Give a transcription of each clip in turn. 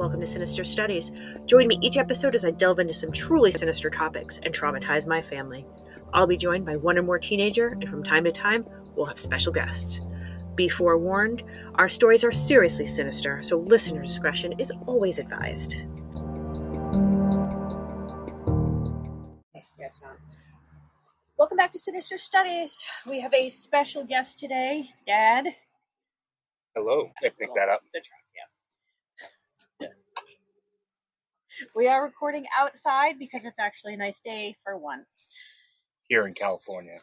welcome to Sinister Studies. Join me each episode as I delve into some truly sinister topics and traumatize my family. I'll be joined by one or more teenager, and from time to time, we'll have special guests. Be forewarned, our stories are seriously sinister, so listener discretion is always advised. Yeah, it's not. Welcome back to Sinister Studies. We have a special guest today, Dad. Hello. I picked that up. Yeah. We are recording outside because it's actually a nice day for once. Here in California.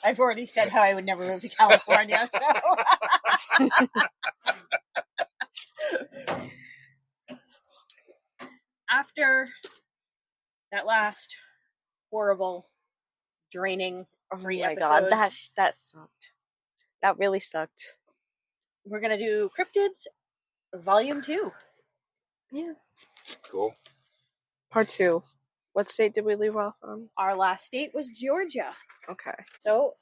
I've already said how I would never move to California, so. After that last horrible, draining 3 episodes. God, that sucked. That really sucked. We're going to do Cryptids, Volume 2. Yeah. Cool. Part 2. What state did we leave off on? Our last state was Georgia. Okay. So,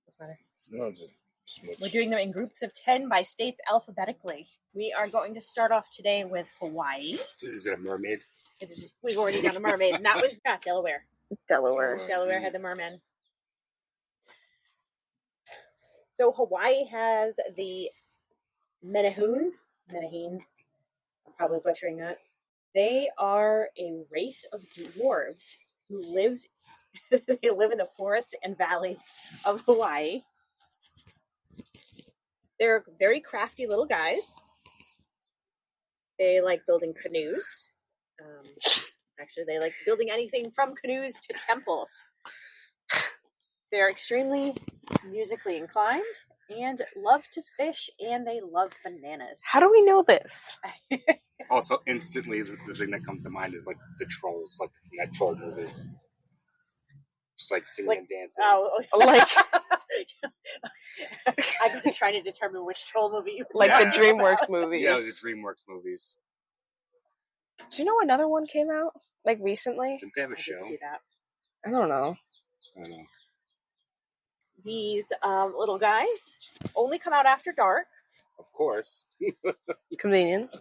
what's the matter? No, just smooch. We're doing them in groups of 10 by states alphabetically. We are going to start off today with Hawaii. Is it a mermaid? It is, we've already done a mermaid, and that was Delaware. Delaware. Delaware had the merman. So Hawaii has the Menehune. I'm probably butchering that. They are a race of dwarves who they live in the forests and valleys of Hawaii. They're very crafty little guys. They like building canoes. Actually, they like building anything from canoes to temples. They're extremely musically inclined and love to fish, and they love bananas. How do we know this? Also, instantly, the thing that comes to mind is like the trolls, like from that troll movie. Just like singing and dancing. Oh, Like I was trying to determine which troll movie you were like the talking DreamWorks about. movies. Yeah, the DreamWorks movies. Do you know another one came out like recently? Didn't they have a I show? did see that. I don't know. I don't know. These little guys only come out after dark. Of course. Convenient.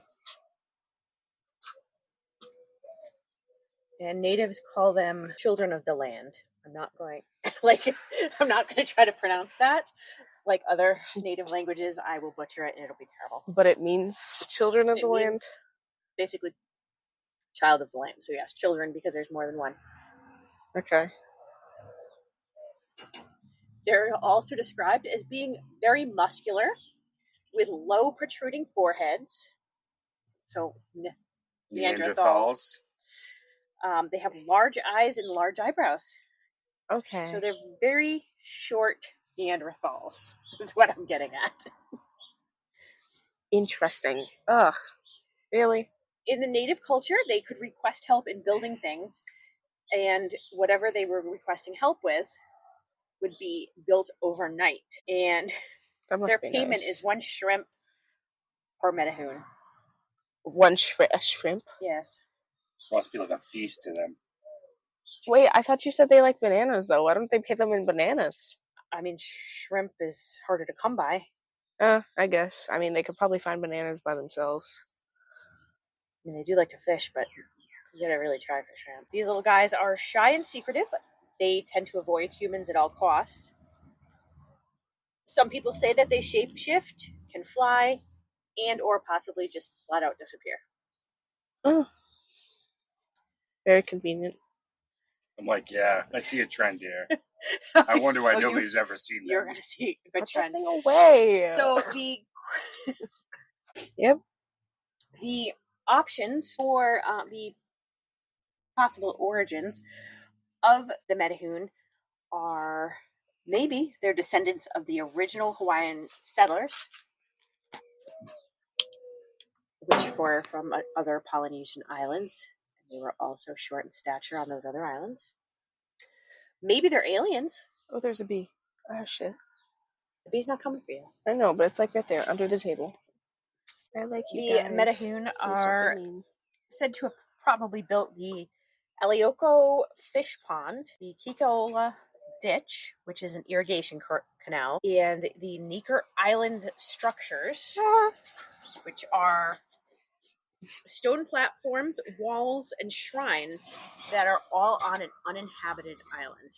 And natives call them children of the land. I'm not going to try to pronounce that. Like other native languages, I will butcher it and it'll be terrible. But it means children of It the land. means basically child of the land. So yes, children because there's more than one. Okay. They're also described as being very muscular with low protruding foreheads. So Neanderthals. They have large eyes and large eyebrows. Okay. So they're very short Neanderthals, is what I'm getting at. Interesting. Ugh. Really? In the native culture, they could request help in building things, and whatever they were requesting help with would be built overnight. And their payment nice. is 1 shrimp per Menehune. A shrimp? Yes. Must be like a feast to them. Wait, I thought you said they like bananas, though. Why don't they pay them in bananas? I mean, shrimp is harder to come by. I guess. I mean, they could probably find bananas by themselves. I mean, they do like to fish, but you gotta really try for shrimp. These little guys are shy and secretive. They tend to avoid humans at all costs. Some people say that they shapeshift, can fly, and or possibly just flat out disappear. Oh. Very convenient. I'm like, yeah, I see a trend here. I wonder why nobody's ever seen them. You're going to see a good trend. Put that thing away. So Yep. The options for the possible origins of the Menehune are maybe they're descendants of the original Hawaiian settlers, which were from other Polynesian islands. They were also short in stature on those other islands. Maybe they're aliens. Oh, there's a bee. Oh, shit. The bee's not coming for you. I know, but it's like right there, under the table. I like you guys. The Menehune are said to have probably built the Elioko fish pond, the Kikaola Ditch, which is an irrigation canal, and the Necker Island structures, which are stone platforms, walls, and shrines that are all on an uninhabited island.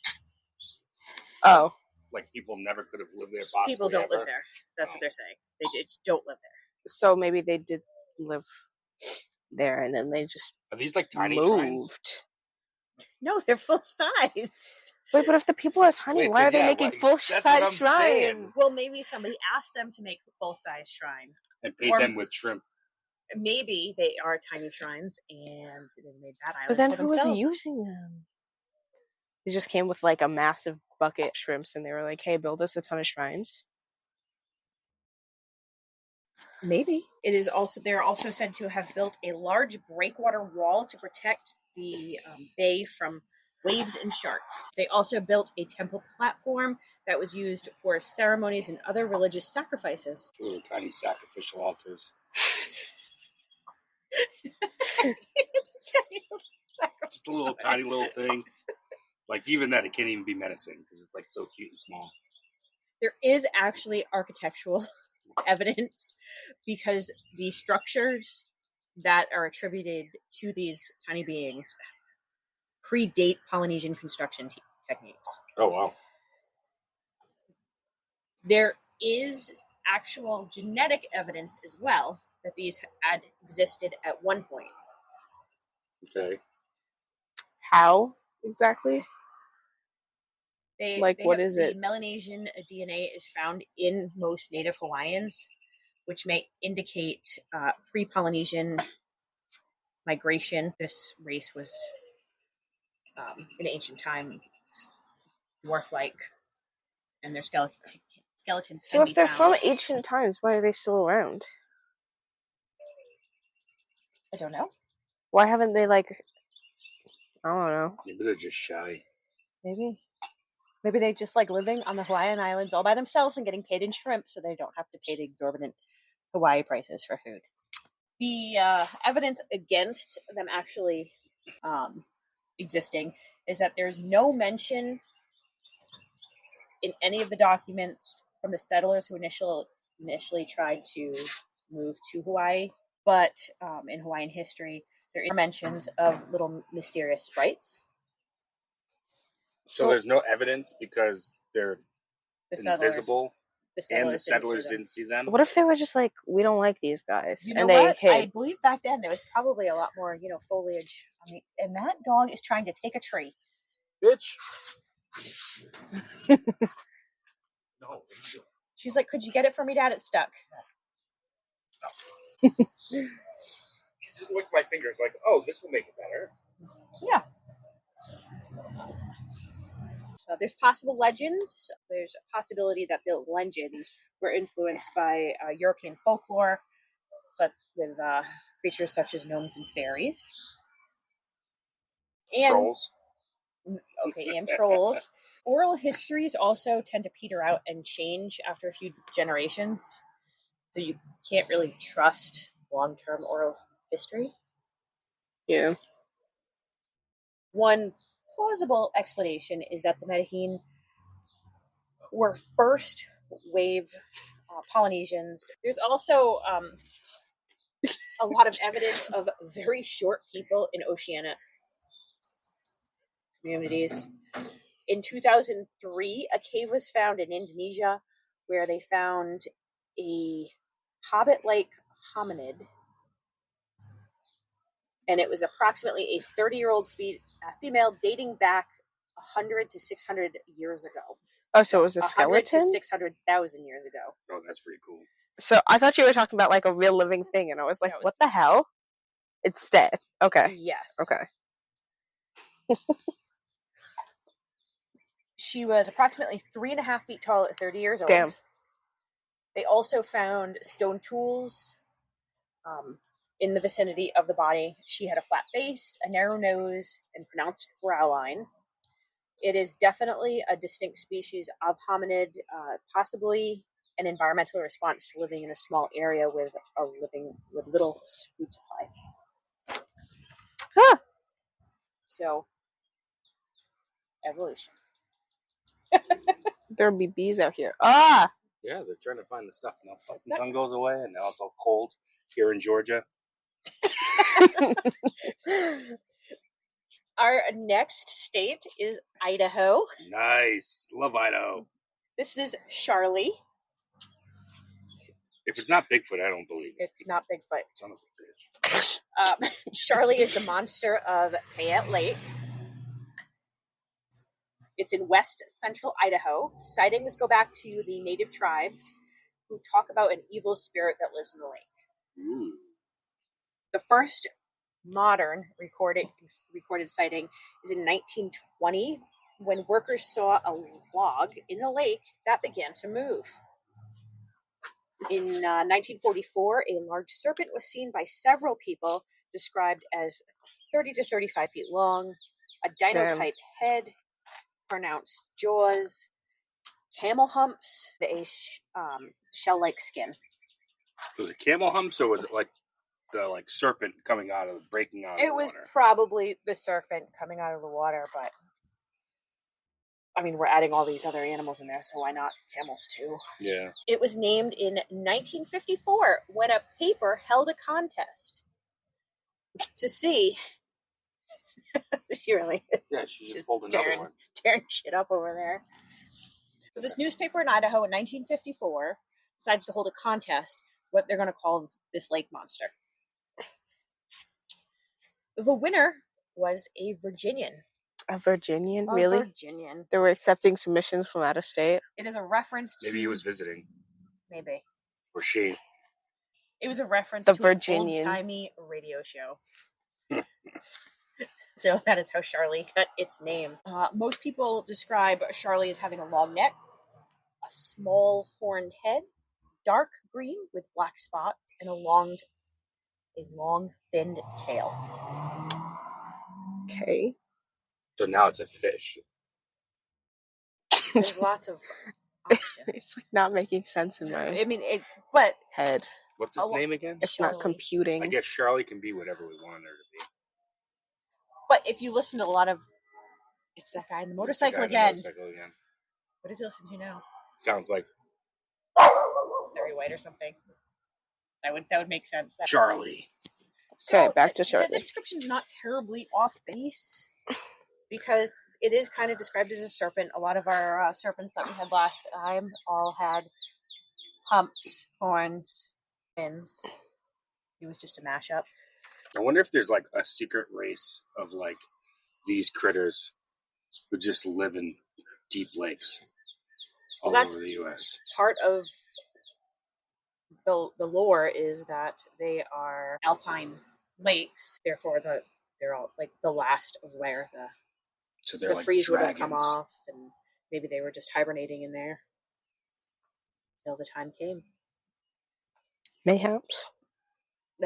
Oh. Like people never could have lived there possibly People don't ever. live there. That's what they're saying. They just don't live there. So maybe they did live there and then they just Are these like tiny moved. shrines? No, they're full size. Wait, but if the people are tiny, why are they making full-size shrines? Saying. Well, maybe somebody asked them to make a full-size shrine. And paid them with shrimp. Maybe they are tiny shrines and they made that island. But then for who themselves. was using them? They just came with like a massive bucket of shrimps and they were like, hey, build us a ton of shrines. Maybe. They're also said to have built a large breakwater wall to protect the bay from waves and sharks. They also built a temple platform that was used for ceremonies and other religious sacrifices. Little tiny sacrificial altars. Just a little tiny little thing. Like even that, it can't even be menacing because it's like so cute and small. There is actually architectural evidence because the structures that are attributed to these tiny beings predate Polynesian construction techniques. Oh, wow. There is actual genetic evidence as well that these had existed at one point. Okay. How exactly? What is the it? Melanesian DNA is found in most native Hawaiians, which may indicate pre-Polynesian migration. This race was in ancient times dwarf-like, and their skeletons So can if be they're found. from ancient times, why are they still around? I don't know. Why haven't they I don't know. Maybe they're just shy. Maybe they just like living on the Hawaiian Islands all by themselves and getting paid in shrimp so they don't have to pay the exorbitant Hawaii prices for food. The evidence against them actually existing is that there's no mention in any of the documents from the settlers who initially tried to move to Hawaii, but in Hawaiian history, there are mentions of little mysterious sprites. So there's no evidence because they're invisible and the settlers didn't see them? What if they were just like, we don't like these guys? You know and what? They hid? I believe back then there was probably a lot more, foliage. I mean, and that dog is trying to take a tree. Bitch. No. She's like, could you get it for me, Dad? It's stuck. She just looks at my fingers like, oh, this will make it better. Yeah. There's possible legends. There's a possibility that the legends were influenced by European folklore, with creatures such as gnomes and fairies. And trolls. Okay, and trolls. Oral histories also tend to peter out and change after a few generations, so you can't really trust long-term oral history. Yeah. One plausible explanation is that the Medellin were first wave Polynesians. There's also a lot of evidence of very short people in Oceania communities. In 2003, a cave was found in Indonesia where they found a hobbit-like hominid, and it was approximately a 30-year-old female dating back 100 to 600 years ago. Oh, so it was a skeleton? 100 to 600,000 years ago. Oh, that's pretty cool. So I thought you were talking about like a real living thing, and I was like, No, what the hell? It's dead. Okay. Yes. Okay. She was approximately 3.5 feet tall at 30 years old. Damn. They also found stone tools in the vicinity of the body. She had a flat face, a narrow nose, and pronounced brow line. It is definitely a distinct species of hominid, possibly an environmental response to living in a small area with little food supply. Huh. So, evolution. There'll be bees out here. Ah! Yeah, they're trying to find the stuff. Now the sun goes away, and now it's all cold here in Georgia. Our next state is Idaho. Nice. Love Idaho. This is Charlie. If it's not Bigfoot, I don't believe it. It's not Bigfoot. Son of a bitch. Charlie is the monster of Payette Lake. It's in west central Idaho. Sightings go back to the native tribes who talk about an evil spirit that lives in the lake. Ooh. The first modern recorded sighting is in 1920 when workers saw a log in the lake that began to move. In 1944, a large serpent was seen by several people, described as 30 to 35 feet long, a dino-type head, pronounced jaws, camel humps, a shell-like skin. Was it camel humps, or was it like the serpent breaking out of the water? It was probably the serpent coming out of the water, but I mean, we're adding all these other animals in there, so why not camels too? Yeah. It was named in 1954 when a paper held a contest to see. She really she just pulled another one. Tearing shit up over there. So this newspaper in Idaho in 1954 decides to hold a contest what they're going to call this lake monster. The winner was a Virginian. A Virginian? Really? A Virginian. They were accepting submissions from out of state? It is a reference to... Maybe he was visiting. Maybe. Or she. It was a reference to Virginian. An old-timey radio show. So that is how Charlie got its name. Most people describe Charlie as having a long neck, a small horned head, dark green with black spots, and a long, thinned tail. Okay. So now it's a fish. There's lots of options. It's not making sense in my head. What's its name again? It's Charlie. Not computing. I guess Charlie can be whatever we want her to be. But if you listen to a lot of... It's that guy in the motorcycle again. What does he listen to now? Sounds like... Barry White or something. That would make sense. Charlie. Okay, back to Charlie. The description's not terribly off base because it is kind of described as a serpent. A lot of our serpents that we had last time all had humps, horns, fins. It was just a mashup. I wonder if there's like a secret race of like these critters who just live in deep lakes all over the U.S. Part of the lore is that they are alpine lakes, therefore they're all like the last of where the like freeze would dragons. have come off, and maybe they were just hibernating in there until the time came. Mayhaps.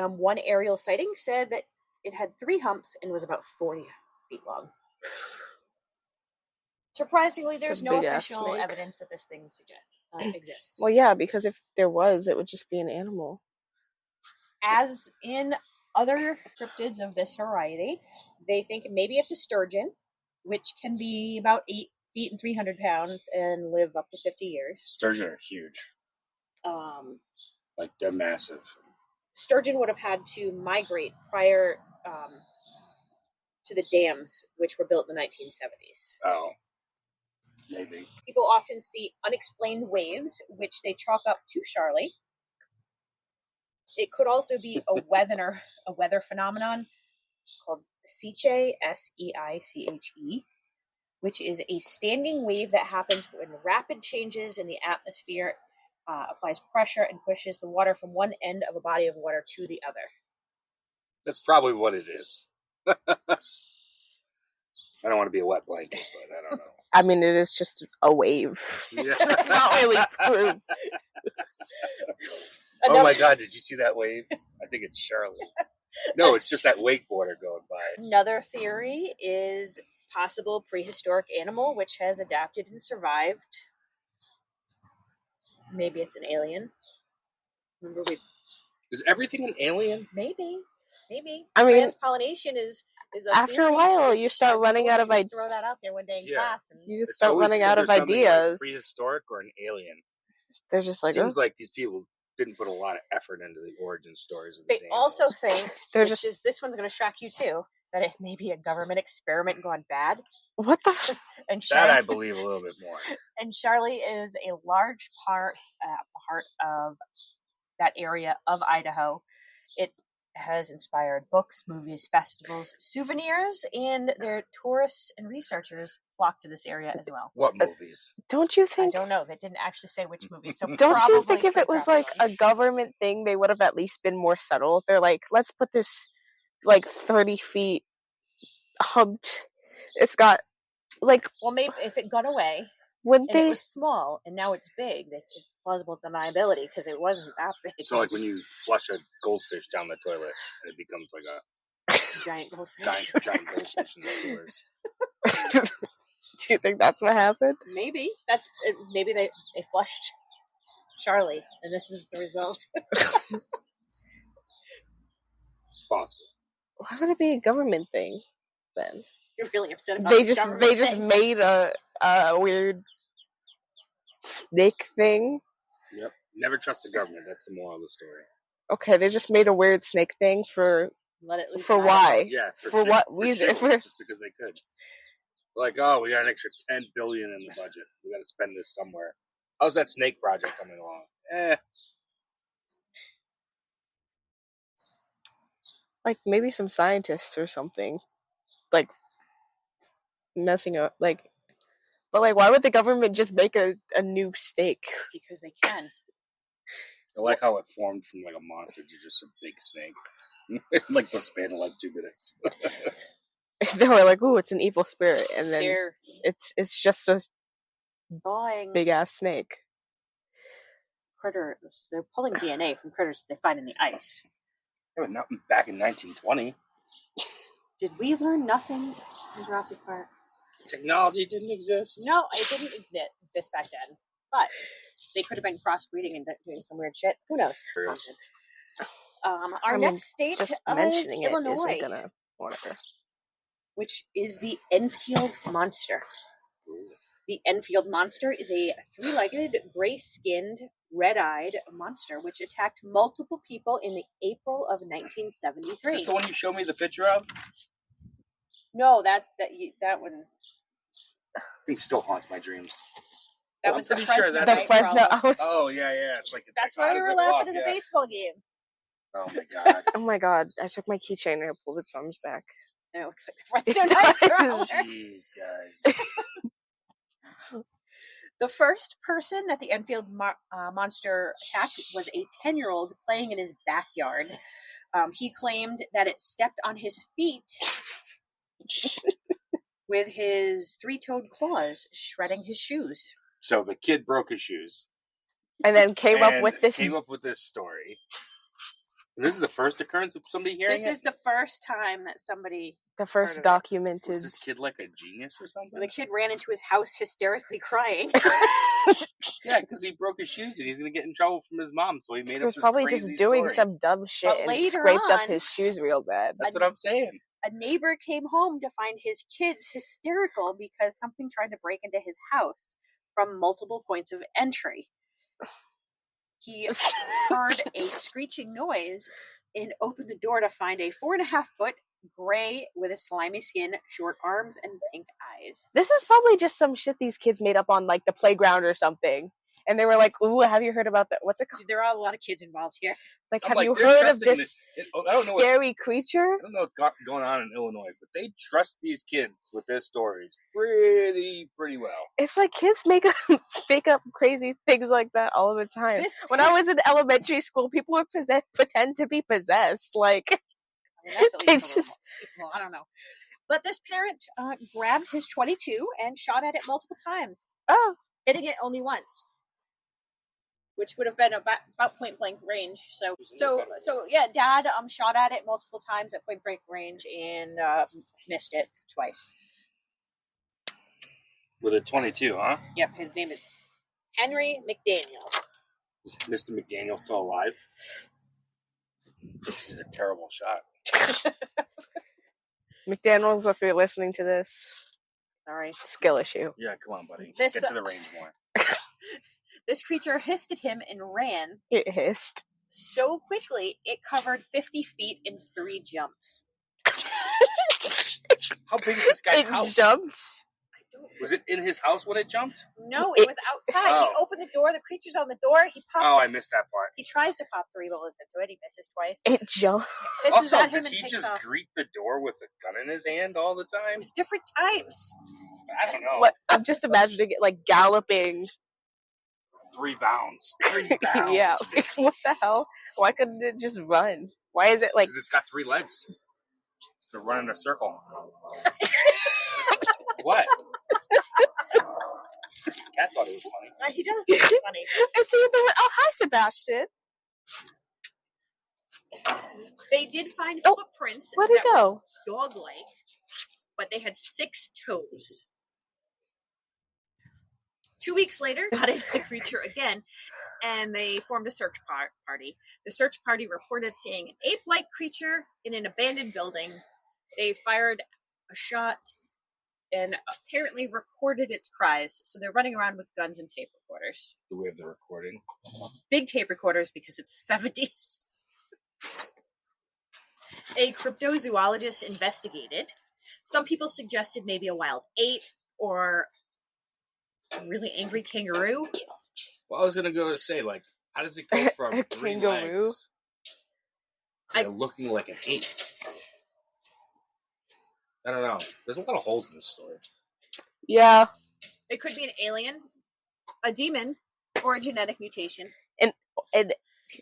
One aerial sighting said that it had 3 humps and was about 40 feet long. Surprisingly, there's no official evidence that this thing exists. Well, yeah, because if there was, it would just be an animal. As in other cryptids of this variety, they think maybe it's a sturgeon, which can be about 8 feet and 300 pounds and live up to 50 years. Sturgeon are huge. Like, they're massive. Sturgeon would have had to migrate prior to the dams, which were built in the 1970s. Oh. Maybe. People often see unexplained waves, which they chalk up to Charlie. It could also be a weather phenomenon called Seiche, S-E-I-C-H-E, which is a standing wave that happens when rapid changes in the atmosphere applies pressure and pushes the water from one end of a body of water to the other. That's probably what it is. I don't want to be a wet blanket, but I don't know. I mean, it is just a wave. Yeah. It's not really proof. Oh my God, did you see that wave? I think it's Charlie. No, it's just that wakeboarder going by. Another theory is possible prehistoric animal which has adapted and survived. Maybe it's an alien. Remember Is everything an alien? Maybe. I mean, transpollination is After a while, you start running out of ideas. Throw that out there one day in Yeah. class. And You just start running out of ideas. Like prehistoric or an alien. They're just like, it seems like these people didn't put a lot of effort into the origin stories of they these animals. also think, this one's going to shock you too, that it may be a government experiment gone bad. What the? And that I believe a little bit more. And Charlie is a large part of that area of Idaho. It has inspired books, movies, festivals, souvenirs, and their tourists and researchers flock to this area as well. What movies? Don't you think? I don't know. They didn't actually say which movies. So don't you think if it was like a government thing, they would have at least been more subtle? They're like, let's put this like 30 feet humped. It's got like. Well, maybe if it got away. It was small, and now it's big. It's plausible deniability because it wasn't that big. So, like when you flush a goldfish down the toilet, it becomes like a giant goldfish. Giant goldfish in the sewers. Do you think that's what happened? Maybe maybe they flushed Charlie, and this is the result. Possible. Why would it be a government thing then? You're really upset about they just made a weird snake thing. Yep. Never trust the government. That's the moral of the story. Okay, they just made a weird snake thing for why? Yeah. For what reason? Just because they could. Like, oh, we got an extra $10 billion in the budget. We got to spend this somewhere. How's that snake project coming along? Like maybe some scientists or something, like messing up, like. But like, why would the government just make a new snake? Because they can. I like how it formed from like a monster to just a big snake. Like the span of like 2 minutes. They were like, "Ooh, it's an evil spirit," and then it's just a big ass snake. Critters. They're pulling DNA from critters they find in the ice. Yeah, but not back in 1920. Did we learn nothing in Jurassic Park? Technology didn't exist. No, it didn't exist back then. But they could have been crossbreeding and doing some weird shit. Who knows? True. Our next state is Illinois, which is the Enfield Monster. The Enfield Monster is a 3-legged, gray-skinned, red-eyed monster which attacked multiple people in the April of 1973. Is this the one you showed me the picture of? No, that one. I think still haunts my dreams. That was the Fresno. Oh yeah. It's like that's why we were laughing at the baseball game. Oh my god. Oh my god! I took my keychain and I pulled its arms back. And it looks like the Fresno Nightcrawler. Jeez, guys. The first person that the Enfield monster attacked was a 10-year-old playing in his backyard. He claimed that it stepped on his feet with his 3-toed claws, shredding his shoes. So the kid broke his shoes, and then came up with this story. And this is the first occurrence of somebody hearing it? This is the first time that somebody... The first documented... Was this kid like a genius or something? The kid ran into his house hysterically crying. Yeah, because he broke his shoes and he's going to get in trouble from his mom, so he made up this crazy story. He was probably just doing some dumb shit and scraped up his shoes real bad. That's what I'm saying. A neighbor came home to find his kids hysterical because something tried to break into his house from multiple points of entry. He heard a screeching noise and opened the door to find a 4.5-foot gray with a slimy skin, short arms, and pink eyes. This is probably just some shit these kids made up on like the playground or something. And they were like, ooh, have you heard about that? What's it called? There are a lot of kids involved here. Like, have you heard of this scary creature? I don't know what's going on in Illinois, but they trust these kids with their stories pretty well. It's like kids make up crazy things like that all the time. When I was in elementary school, people would pretend to be possessed. Like, I mean, that's at least well, I don't know. But this parent grabbed his .22 and shot at it multiple times. Oh. Hitting it only once. Which would have been about point blank range. So yeah, Dad shot at it multiple times at point blank range and missed it twice. With a .22, huh? Yep, his name is Henry McDaniel. Is Mr. McDaniel still alive? This is a terrible shot. McDaniels, if you're listening to this, sorry. Skill issue. Yeah, come on, buddy. This, Get to the range more. This creature hissed at him and ran. It hissed. So quickly, it covered 50 feet in 3 jumps. How big is this guy's house? It jumped. Was it in his house when it jumped? No, it was outside. Oh. He opened the door. The creature's on the door. He pops. Oh, I missed that part. He tries to pop 3 bullets into it. He misses twice. It jumped. Also, does he just greet the door with a gun in his hand all the time? It was different times. I don't know. What? I'm just imagining it like galloping. 3 bounds. 3 bounds. Yeah. What the hell? Why couldn't it just run? Why is it like? Because it's got 3 legs. To run in a circle. What? Cat thought it was funny. He does think it's funny. I see the. Oh, hi, Sebastian. They did find footprints. Where'd it go? Dog-like, but they had 6 toes. 2 weeks later, spotted the creature again, and they formed a search party. The search party reported seeing an ape-like creature in an abandoned building. They fired a shot and apparently recorded its cries. So they're running around with guns and tape recorders. Do we have the recording? Big tape recorders because it's the 70s. A cryptozoologist investigated. Some people suggested maybe a wild ape or a really angry kangaroo. Well, I was going to go to say, like, how does it go from 3 kangaroo legs to looking like an ape? I don't know. There's a lot of holes in this story. Yeah. It could be an alien, a demon, or a genetic mutation. And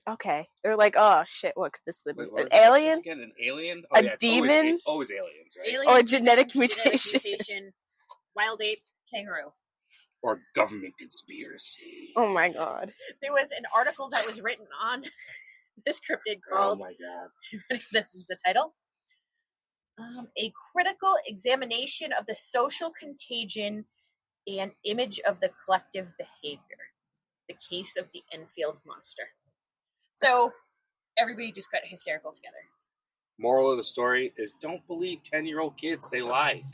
okay, they're like, oh shit, what could this be? Wait, an alien? Again, an alien? Oh, a demon? Always aliens, right? Alien, or a genetic mutation. Wild ape, kangaroo. Or government conspiracy. Oh my god. There was an article that was written on this cryptid called, oh my god. This is the title, A Critical Examination of the Social Contagion and Image of the Collective Behavior. The Case of the Enfield Monster. So, everybody just got hysterical together. Moral of the story is don't believe 10-year-old kids. They lie.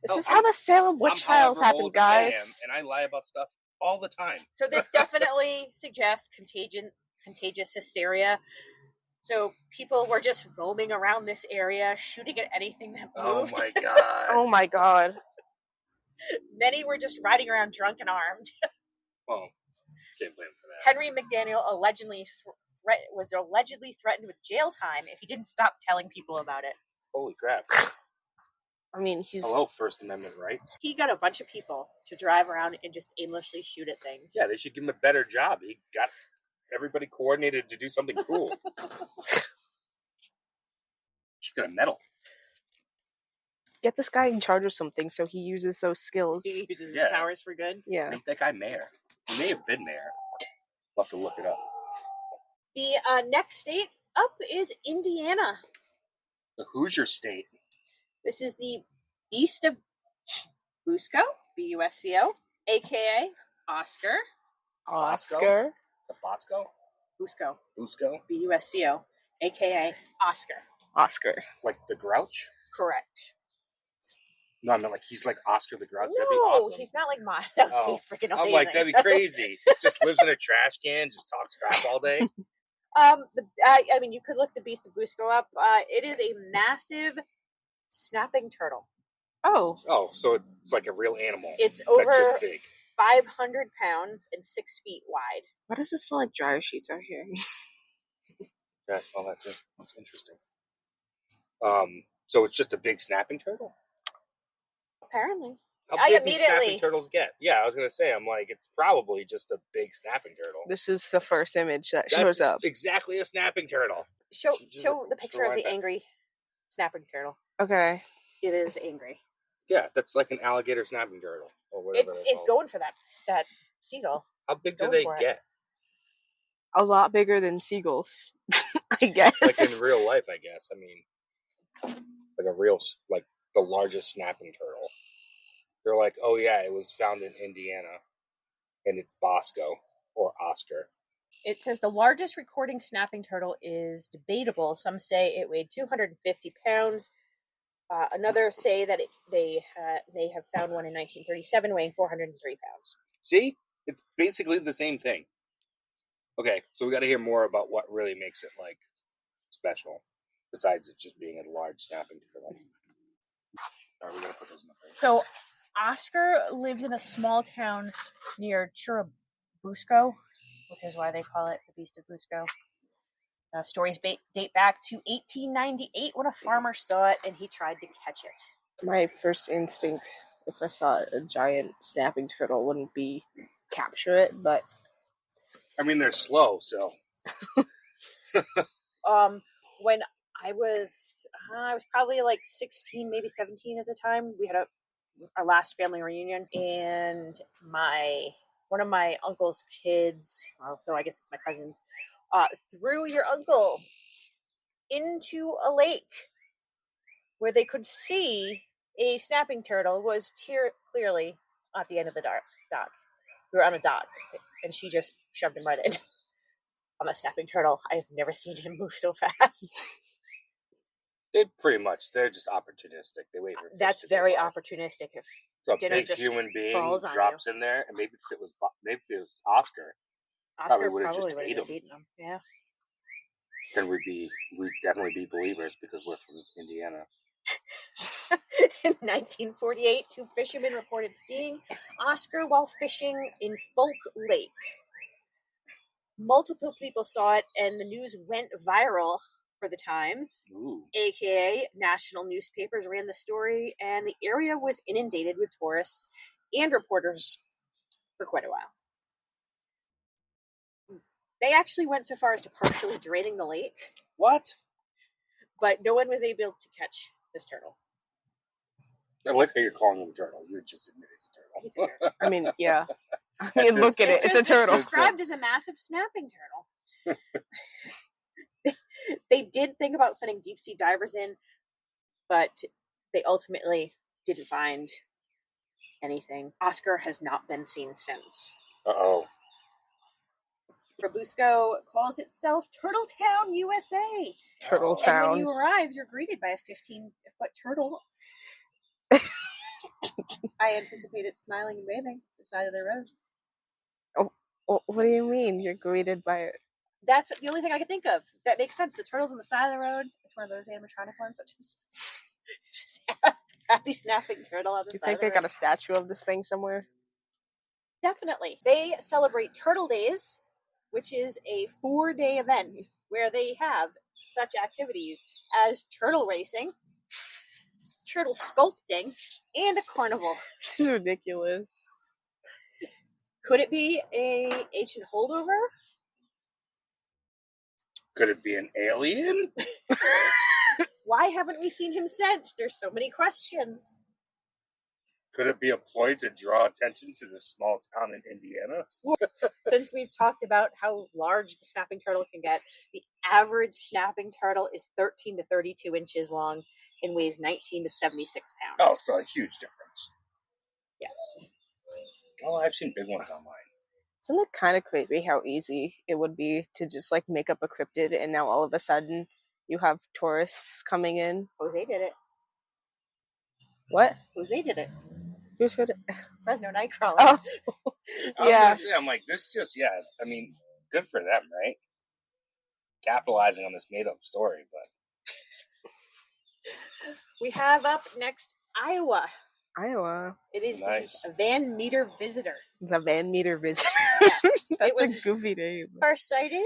This is how the Salem witch trials happen, guys. And I lie about stuff all the time. So this definitely suggests contagious hysteria. So people were just roaming around this area, shooting at anything that moved. Oh my god. Oh my god. Many were just riding around drunk and armed. Well, can't blame for that. Henry McDaniel was allegedly threatened with jail time if he didn't stop telling people about it. Holy crap. I mean, Hello, First Amendment rights. He got a bunch of people to drive around and just aimlessly shoot at things. Yeah, they should give him a better job. He got everybody coordinated to do something cool. Should get a medal. Get this guy in charge of something so he uses those skills. He uses his powers for good. Yeah. Make that guy mayor. He may have been mayor. We'll have to look it up. The next state up is Indiana. The Hoosier State. This is the east of Busco, B-U-S-C-O, a.k.a. Oscar. Oscar? The Bosco? Busco, B-U-S-C-O, a.k.a. Oscar. Oscar. Like the Grouch? Correct. No, I mean like he's like Oscar the Grouch. No, that'd be awesome. He's not like mine. That would be freaking amazing. I'm like, that'd be crazy. Just lives in a trash can, just talks crap all day. I mean, you could look the Beast of Busco up. It is a massive snapping turtle. Oh, so it's like a real animal. It's over just big. 500 pounds and 6 feet wide. Why does it smell like dryer sheets out here? Yeah, I smell that too. That's interesting. So it's just a big snapping turtle? Apparently. How big do snapping turtles get? Yeah, I was going to say, I'm like, it's probably just a big snapping turtle. This is the first image that shows up. It's exactly a snapping turtle. Show the picture of the angry snapping turtle. Okay. It is angry. Yeah, that's like an alligator snapping turtle. Or whatever it's going for that seagull. How big do they get? A lot bigger than seagulls, I guess. Like in real life, I guess. I mean, like the largest snapping turtle. They're like, oh yeah, it was found in Indiana, and it's Bosco or Oscar. It says the largest recording snapping turtle is debatable. Some say it weighed 250 pounds. Another say that they may have found one in 1937 weighing 403 pounds. See? It's basically the same thing. Okay, so we got to hear more about what really makes it, like, special, besides it just being a large snapping turtle. All right, we're going to put those in the fridge. So, Oscar lives in a small town near Churubusco, which is why they call it the Beast of Busco. Stories date back to 1898 when a farmer saw it and he tried to catch it. My first instinct, if I saw a giant snapping turtle, wouldn't be capture it, but I mean, they're slow, so. When I was probably like 16, maybe 17 at the time. We had our last family reunion, and one of my uncle's kids, well, so I guess it's my cousins, threw your uncle into a lake where they could see a snapping turtle was clearly at the end of the dock. We were on a dock, and she just shoved him right in. On a snapping turtle, I've never seen him move so fast. They're just opportunistic. They wait for fish. That's very opportunistic. If so a big human being drops in there, and maybe if it was Oscar probably would have just eaten them. Yeah. Then we'd definitely be believers because we're from Indiana. In 1948, two fishermen reported seeing Oscar while fishing in Folk Lake. Multiple people saw it, and the news went viral for the Times. Ooh. AKA national newspapers ran the story, and the area was inundated with tourists and reporters for quite a while. They actually went so far as to partially draining the lake. What? But no one was able to catch this turtle. I like how you're calling him a turtle. You just admit it's a turtle. It's a turtle. I mean, yeah. I mean, look at it. It's a turtle. It's described as a massive snapping turtle. They did think about sending deep sea divers in, but they ultimately didn't find anything. Oscar has not been seen since. Uh-oh. Churubusco calls itself Turtle Town, USA. Turtle Town. And when you arrive, you're greeted by a 15-foot turtle. I anticipated smiling and waving on the side of the road. Oh, what do you mean? You're greeted by it? That's the only thing I can think of. That makes sense. The turtle's on the side of the road. It's one of those animatronic ones. Just happy snapping turtle on the side of the road. You think they got a statue of this thing somewhere? Definitely. They celebrate Turtle Days, which is a 4-day event where they have such activities as turtle racing, turtle sculpting, and a carnival. This is ridiculous. Could it be an ancient holdover? Could it be an alien? Why haven't we seen him since? There's so many questions. Could it be a ploy to draw attention to this small town in Indiana? Since we've talked about how large the snapping turtle can get, the average snapping turtle is 13 to 32 inches long and weighs 19 to 76 pounds. Oh, so a huge difference. Yes. Well, I've seen big ones online. Isn't it kind of crazy how easy it would be to just like make up a cryptid and now all of a sudden you have tourists coming in? Jose did it. What? Jose did it. Who said it? Fresno Nightcrawler. Oh. Yeah. I'm like, this just, I mean, good for them, right? Capitalizing on this made-up story, but... We have up next Iowa. It is nice. The Van Meter Visitor. The Van Meter Visitor. Yes. That's a goofy name. First sighted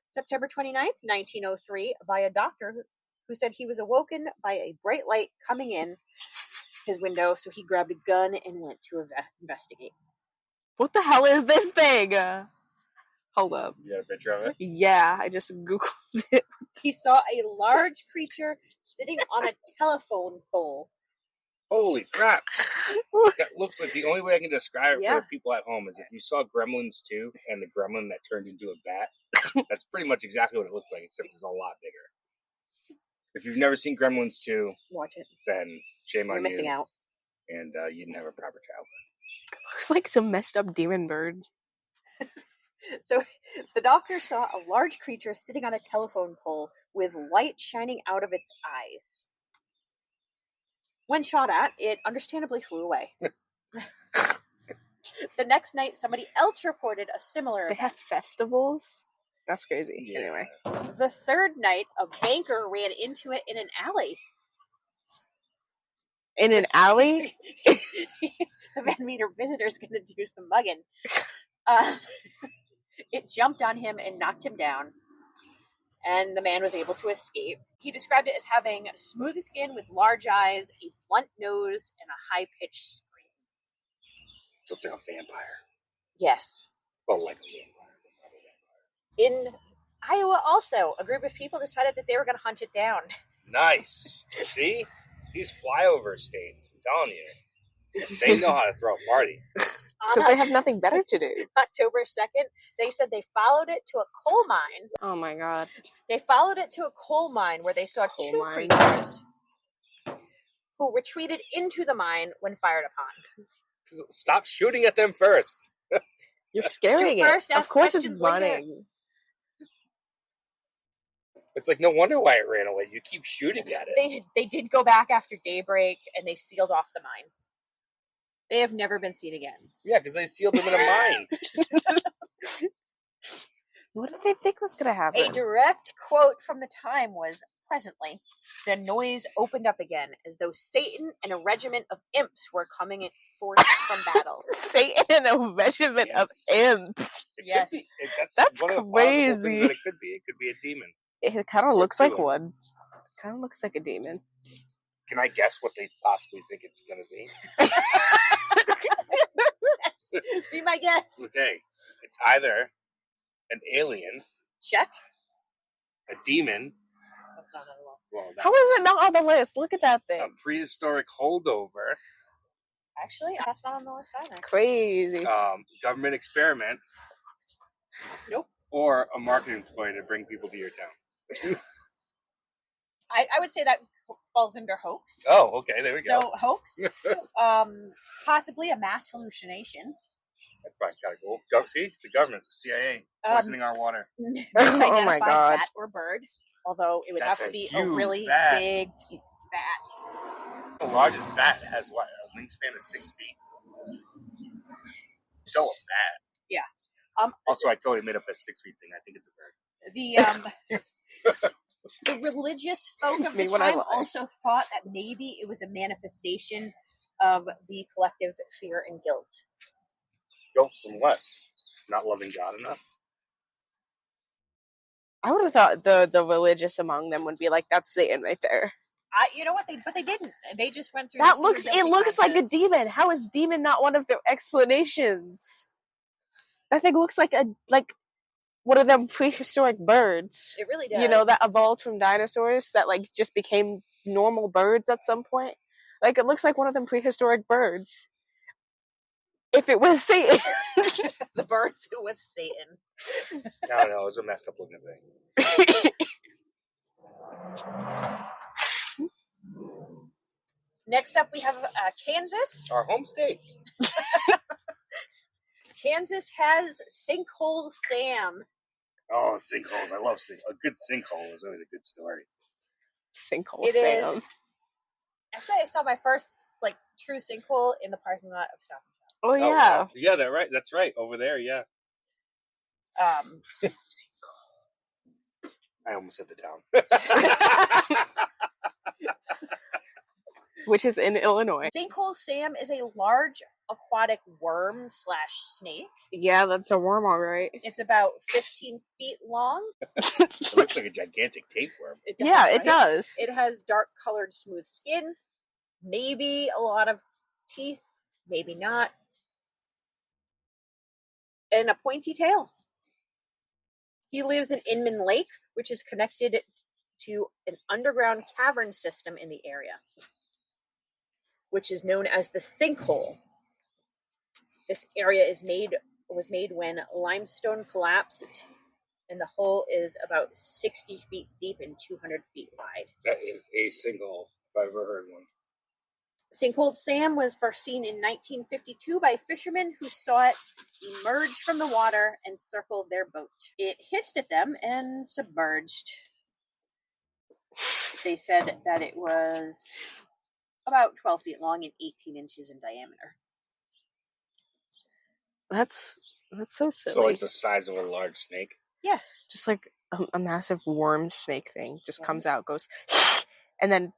September 29th, 1903, by a doctor who said he was awoken by a bright light coming in his window, so he grabbed a gun and went to investigate. What the hell is this thing? Hold up. You got a picture of it? Yeah, I just Googled it. He saw a large creature sitting on a telephone pole. Holy crap. That looks like the only way I can describe it for people at home is if you saw Gremlins 2 and the gremlin that turned into a bat, that's pretty much exactly what it looks like, except it's a lot bigger. If you've never seen Gremlins 2, watch it. Then shame on you. You're missing out. And you didn't have a proper childhood. Looks like some messed up demon bird. So the doctor saw a large creature sitting on a telephone pole with light shining out of its eyes. When shot at, it understandably flew away. The next night, somebody else reported a similar event. They have festivals? That's crazy. Yeah. Anyway. The third night, a banker ran into it in an alley. In an alley? The Van Meter visitor's going to do some mugging. It jumped on him and knocked him down, and the man was able to escape. He described it as having smooth skin with large eyes, a blunt nose, and a high-pitched scream. So it's like a vampire. Yes. Well, like a In vampire. Iowa also, a group of people decided that they were going to hunt it down. Nice. See? These flyover states, I'm telling you. They know how to throw a party. Because they have nothing better to do. October 2nd, they said they followed it to a coal mine. Oh my god. They followed it to a coal mine where they saw two creatures who retreated into the mine when fired upon. Stop shooting at them first. You're scaring it. First, of course it's running. It's like, no wonder why it ran away. You keep shooting at it. They did go back after daybreak, and they sealed off the mine. They have never been seen again. Yeah, because they sealed them in a mine. What did they think was going to happen? A direct quote from the time was, "Presently, the noise opened up again, as though Satan and a regiment of imps were coming forth from battle." Satan and a regiment of imps. Yes. That's one of the crazy. possible things that it could be. It could be a demon. It kind of looks like one. Kind of looks like a demon. Can I guess what they possibly think it's going to be? Be my guess. Okay. It's either an alien. Check. A demon. That's not on the list. Well, how is it not on the list? Look at that thing. A prehistoric holdover. Actually, that's not on the list either. Crazy. Government experiment. Nope. Or a marketing ploy to bring people to your town. I would say that falls under hoax. Oh, okay, there we go. So, hoax. Possibly a mass hallucination. That's kind of cool. See, it's the government, the CIA, poisoning our water. Oh my god. Bat or bird, although it would have to be a really big bat. The largest bat has what? A wingspan of 6 feet. So a bat. Yeah. Also, I totally made up that 6 feet thing. I think it's a bird. The religious folk of the time also thought that maybe it was a manifestation of the collective fear and guilt. Guilt from what? Not loving God enough? I would have thought the religious among them would be like, that's Satan right there. You know what? But they didn't. They just went through. It looks like a demon. How is demon not one of their explanations? That thing looks like one of them prehistoric birds. It really does. You know, that evolved from dinosaurs that just became normal birds at some point. It looks like one of them prehistoric birds. If it was Satan. The bird if it was Satan. No, it was a messed up looking thing. Next up, we have Kansas. Our home state. Kansas has Sinkhole Sam. Oh, sinkholes. I love sinkholes. A good sinkhole is always a good story. Sinkhole Sam. Actually, I saw my first true sinkhole in the parking lot of Stop and Shop. Oh, yeah. Wow. Yeah, that's right. Over there, yeah. I almost said the town. Which is in Illinois. Sinkhole Sam is a large aquatic worm/snake. Yeah, that's a worm, all right. It's about 15 feet long. It looks like a gigantic tapeworm. It does. It has dark-colored, smooth skin. Maybe a lot of teeth. Maybe not. And a pointy tail. He lives in Inman Lake, which is connected to an underground cavern system in the area, which is known as the Sinkhole. This area was made when limestone collapsed, and the hole is about 60 feet deep and 200 feet wide. That is a sinkhole, if I've ever heard one. Sinkhole Sam was first seen in 1952 by fishermen who saw it emerge from the water and circle their boat. It hissed at them and submerged. They said that it was about 12 feet long and 18 inches in diameter. That's so silly. So like the size of a large snake? Yes. Just like a massive worm snake thing just comes out, goes, and then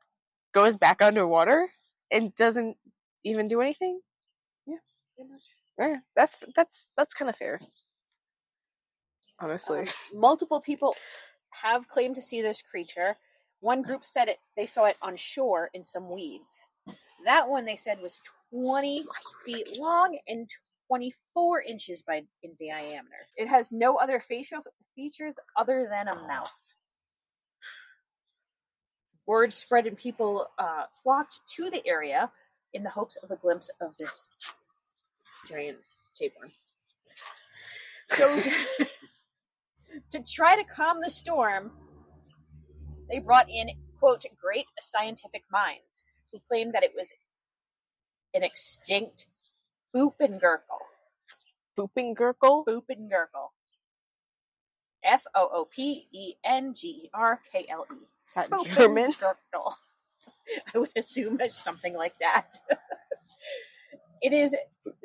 goes back underwater and doesn't even do anything. Yeah, pretty much. Yeah, that's kind of fair. Honestly. Multiple people have claimed to see this creature. One group said they saw it on shore in some weeds. That one they said was 20 feet long and 24 inches in diameter. It has no other facial features other than a mouth. Word spread and people flocked to the area in the hopes of a glimpse of this giant tapeworm. So, to try to calm the storm, they brought in, quote, great scientific minds who claimed that it was an extinct Foopengurkle. Foopengurkle? Foopengurkle. Foopengerkle. Is that German? Foopengurkle. I would assume it's something like that. It is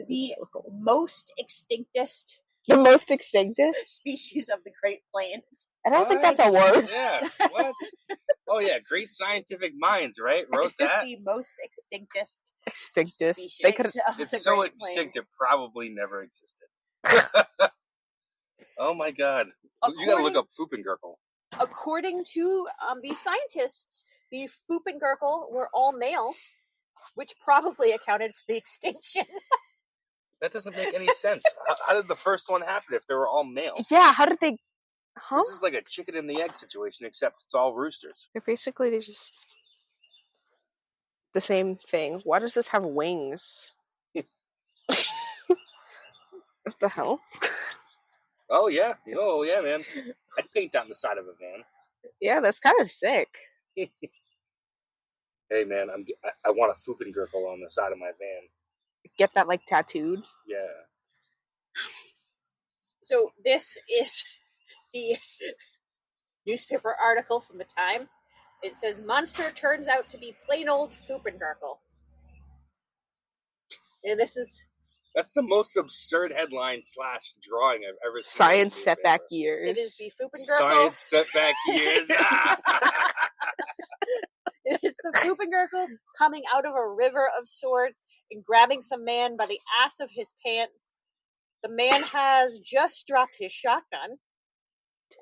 the most extinctest. The most extinctest species of the Great Plains. I don't think that's a word. Yeah. What? Oh yeah, great scientific minds, right? Wrote It is that. the most extinctest. Species. They could. It's so extinct it probably never existed. Oh my god! You gotta look up Foopengurkle. According to these scientists, the Foopengurkle were all male, which probably accounted for the extinction. That doesn't make any sense. How did the first one happen if they were all male? Yeah, how did they? Huh? This is like a chicken and the egg situation, except it's all roosters. They're just the same thing. Why does this have wings? What the hell? Oh yeah, man. I'd paint that on the side of a van. Yeah, that's kind of sick. Hey man, I want a Foopengurkle on the side of my van. Get that like tattooed. Yeah. So this is the newspaper article from the time. It says, monster turns out to be plain old Foopengurkle. And that's the most absurd headline / drawing I've ever seen. Science setback years. It is the Foopengurkle. Science setback years. It is the Foopengurkle coming out of a river of sorts and grabbing some man by the ass of his pants. The man has just dropped his shotgun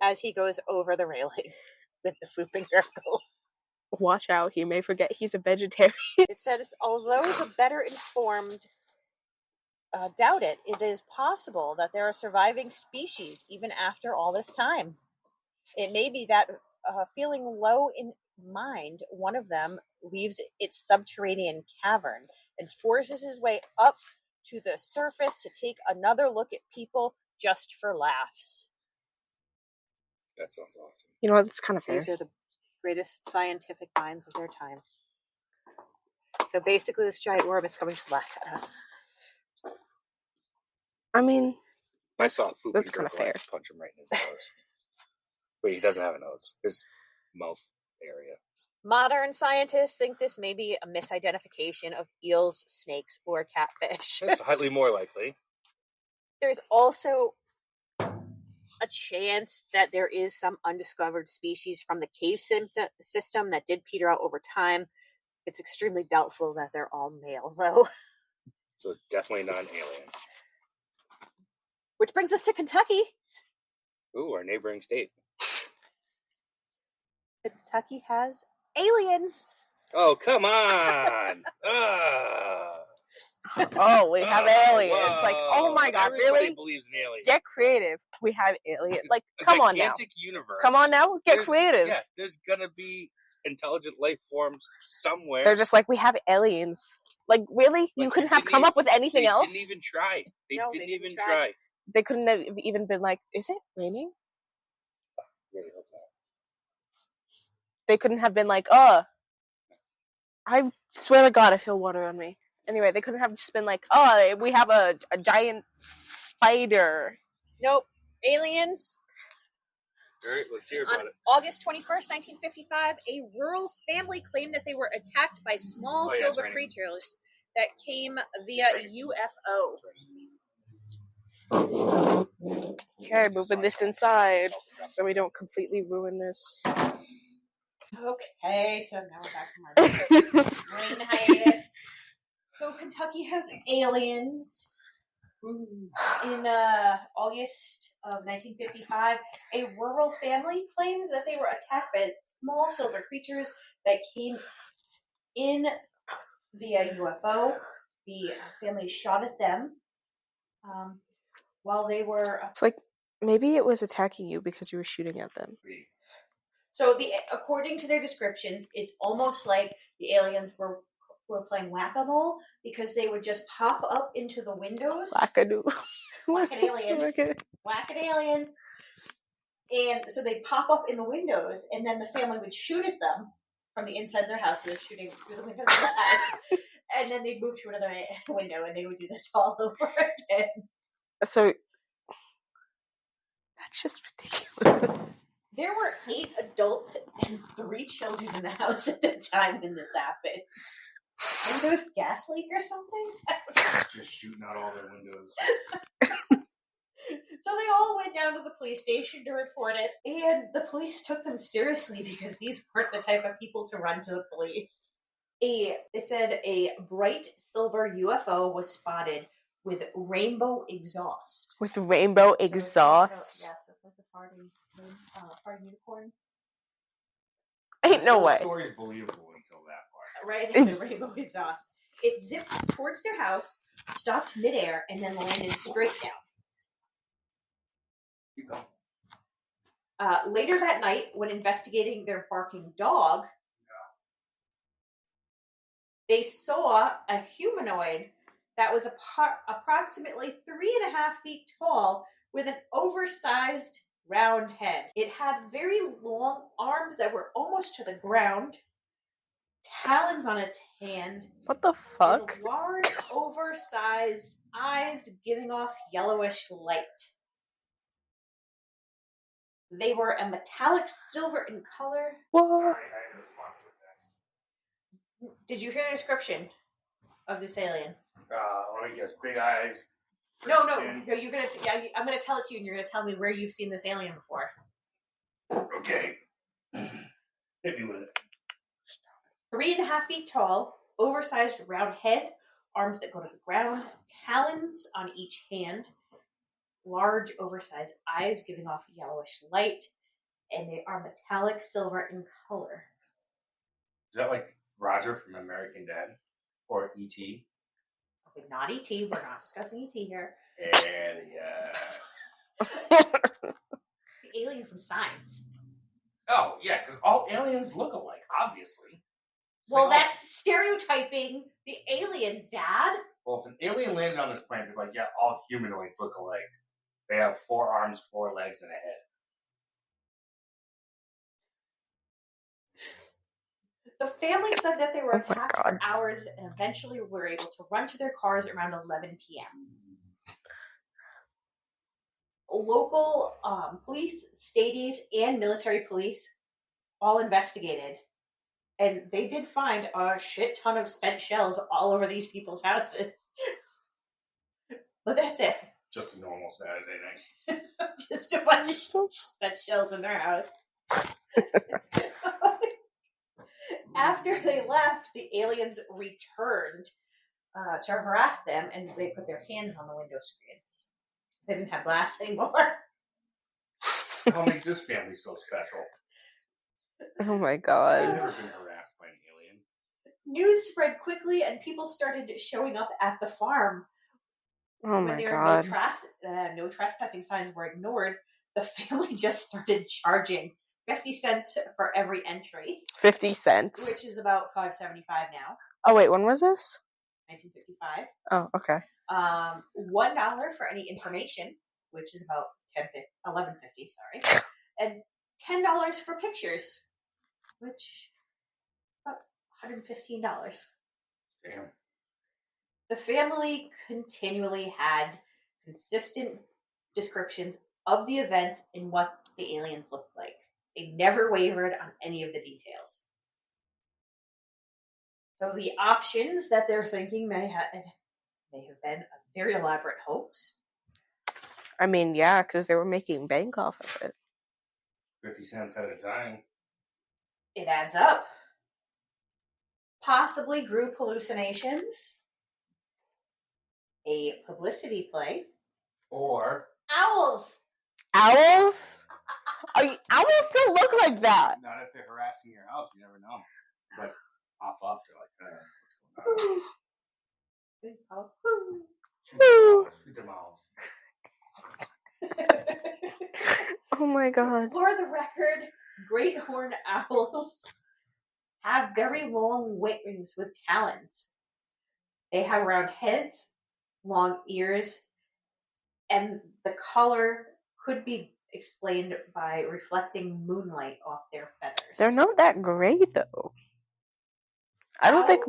as he goes over the railing with the Foopengurkle. Watch out, he may forget he's a vegetarian. It says, although the better informed doubt it, it is possible that there are surviving species even after all this time. It may be that feeling low in mind, one of them leaves its subterranean cavern and forces his way up to the surface to take another look at people just for laughs. That sounds awesome. You know what? That's kind of fair. These are the greatest scientific minds of their time. So basically, this giant worm is coming to laugh at us. I mean, I saw Foopengurkle. That's kind of fair. I'd punch him right in his nose. Wait, he doesn't have a nose. His mouth area. Modern scientists think this may be a misidentification of eels, snakes, or catfish. It's highly more likely. There's also a chance that there is some undiscovered species from the cave system that did peter out over time. It's extremely doubtful that they're all male, though. So it's definitely not an alien. Which brings us to Kentucky. Ooh, our neighboring state. Kentucky has aliens. Oh, come on! Oh, we have aliens. Whoa. Like, oh my god, Everybody really? believes in aliens. Get creative. We have aliens. It's like, a come on now. gigantic universe. Come on now. Get creative. Yeah, there's gonna be intelligent life forms somewhere. They're just like, we have aliens. Like, really? Like, you couldn't have come up with anything else? They didn't even try. They didn't even try. try. They couldn't have even been like, is it raining? Really hope not. They couldn't have been like, I swear to God, I feel water on me. Anyway, they couldn't have just been like, we have a giant spider. Nope. Aliens All right, let's hear about it. August 21st, 1955, a rural family claimed that they were attacked by small silver creatures that came via UFO. Okay, moving this inside so we don't completely ruin this. Okay, so now we're back from our rain hiatus. So Kentucky has aliens. In August of 1955, a rural family claimed that they were attacked by small silver creatures that came in via UFO. The family shot at them while they were... It's like, maybe it was attacking you because you were shooting at them. So, according to their descriptions, it's almost like the aliens were playing whack-a-mole because they would just pop up into the windows. Whack-a-doo. Whack an alien. Whack an alien. And so they'd pop up in the windows, and then the family would shoot at them from the inside of their house. So they're shooting through the windows of the house. And then they'd move to another window, and they would do this all over again. So, that's just ridiculous. There were 8 adults and 3 children in the house at the time when this happened. And there was a gas leak or something? Just shooting out all their windows. So they all went down to the police station to report it, and the police took them seriously because these weren't the type of people to run to the police. It said a bright silver UFO was spotted with rainbow exhaust. With rainbow exhaust? Yes, it's like a farting unicorn. Ain't no way. The story's believable until that part. Right, the rainbow exhaust. It zipped towards their house, stopped midair, and then landed straight down. Keep going. Later that night, when investigating their barking dog, they saw a humanoid that was approximately 3.5 feet tall with an oversized round head. It had very long arms that were almost to the ground, talons on its hand. What the fuck? And large, oversized eyes giving off yellowish light. They were a metallic silver in color. What? Did you hear the description of this alien? Let me guess. Big eyes. No. You're gonna. I'm gonna tell it to you, and you're gonna tell me where you've seen this alien before. Okay. Hit me with it. 3.5 feet tall, oversized round head, arms that go to the ground, talons on each hand, large, oversized eyes giving off yellowish light, and they are metallic silver in color. Is that like Roger from American Dad? Or E.T.? Okay, not E.T. We're not discussing E.T. here. The alien from Signs. Oh, yeah, because all aliens look alike, obviously. Well, that's stereotyping the aliens, Dad. Well, if an alien landed on this planet, they're like, yeah, all humanoids look alike. They have 4 arms, 4 legs, and a head. The family said that they were attacked for hours and eventually were able to run to their cars around 11 p.m. Local police, stadies, and military police all investigated. And they did find a shit ton of spent shells all over these people's houses. But that's it. Just a normal Saturday night. Just a bunch of spent shells in their house. After they left, the aliens returned to harass them, and they put their hands on the window screens. They didn't have glass anymore. What makes this family so special? Oh my god. I've never been harassed by an alien. News spread quickly, and people started showing up at the farm. Oh my god. When no trespassing signs were ignored, the family just started charging 50 cents for every entry. 50 cents? Which is about $5.75 now. Oh wait, when was this? 1955. Oh, okay. $1 for any information, which is about $11.50, sorry. And $10 for pictures, which about $115. Damn. The family continually had consistent descriptions of the events and what the aliens looked like. They never wavered on any of the details. So the options that they're thinking may have been a very elaborate hoax. I mean, yeah, because they were making bank off of it. 50 cents at a time. It adds up. Possibly group hallucinations, a publicity play, or owls. Owls? Owls still look like that. Not if they're harassing your house, you never know. Like, pop up, they're like, what's going on? Shoot them owls. Oh my god. For the record, great horned owls have very long wings with talons. They have round heads, long ears, and the color could be explained by reflecting moonlight off their feathers. They're not that great, though. I don't think...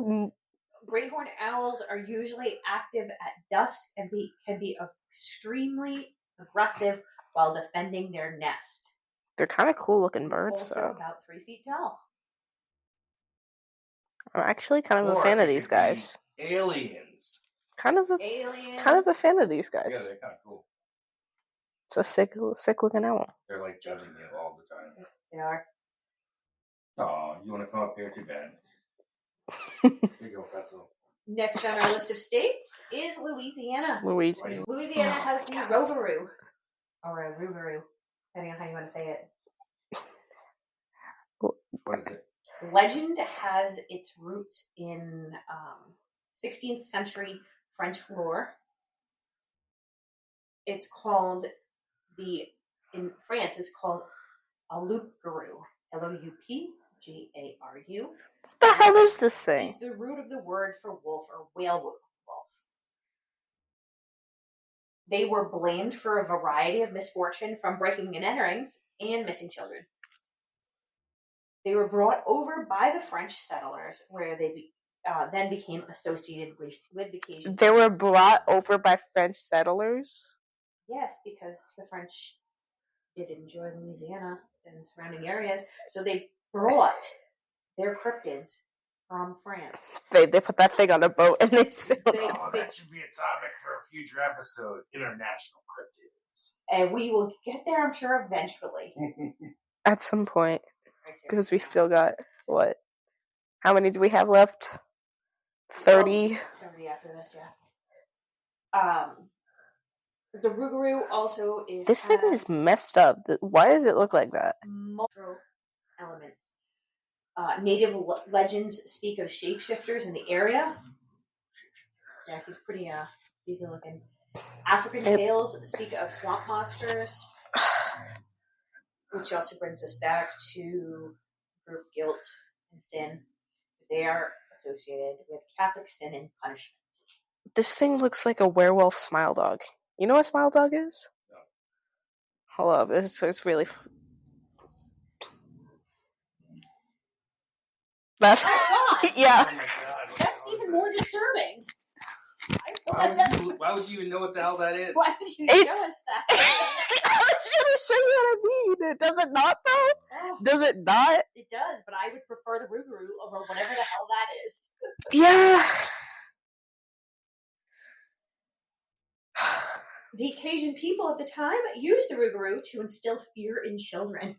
Great horned owls are usually active at dusk and can be extremely aggressive while defending their nest. They're kind of cool looking birds, also though. About 3 feet tall. I'm actually kind of a fan of these guys. Aliens. Kind of a fan of these guys. Yeah, they're kind of cool. It's a sick looking owl. They're like judging you all the time. They are. Oh, you want to come up here? Too bad. Here you go, Pretzel. Next on our list of states is Louisiana. Louisiana has the Rougarou, or a Rougarou, depending on how you want to say it. What is it? Legend has its roots in 16th century French lore. It's called in France, it's called a loup-garou, Loupgaru. What the hell is this thing? It's the root of the word for wolf or whale wolf. They were blamed for a variety of misfortune from breaking and enterings and missing children. They were brought over by the French settlers, where they then became associated with the Cajun. They were brought over by French settlers? Yes, because the French did enjoy Louisiana and surrounding areas, so they brought their cryptids from France. They put that thing on a boat and they sailed. That should be a topic for a future episode. International cryptids. And we will get there, I'm sure, eventually. At some point. Because we still got, what? How many do we have left? 30? 30 after this, yeah. The Rougarou also is... This thing is messed up. Why does it look like that? Multiple elements. Native legends speak of shapeshifters in the area. Yeah, he's pretty easy looking. African tales speak of swamp monsters, which also brings us back to group guilt and sin. They are associated with Catholic sin and punishment. This thing looks like a werewolf smile dog. You know what smile dog is? No. Hold up, it's really... That's... Oh, God. Yeah. Oh, my God. That's even more disturbing. Why would you even know what the hell that is? Why would you show us that? I should show you what I mean. Does it not, though? Oh, Does it not? it does, but I would prefer the Rougarou over whatever the hell that is. Yeah. The Cajun people of the time used the Rougarou to instill fear in children.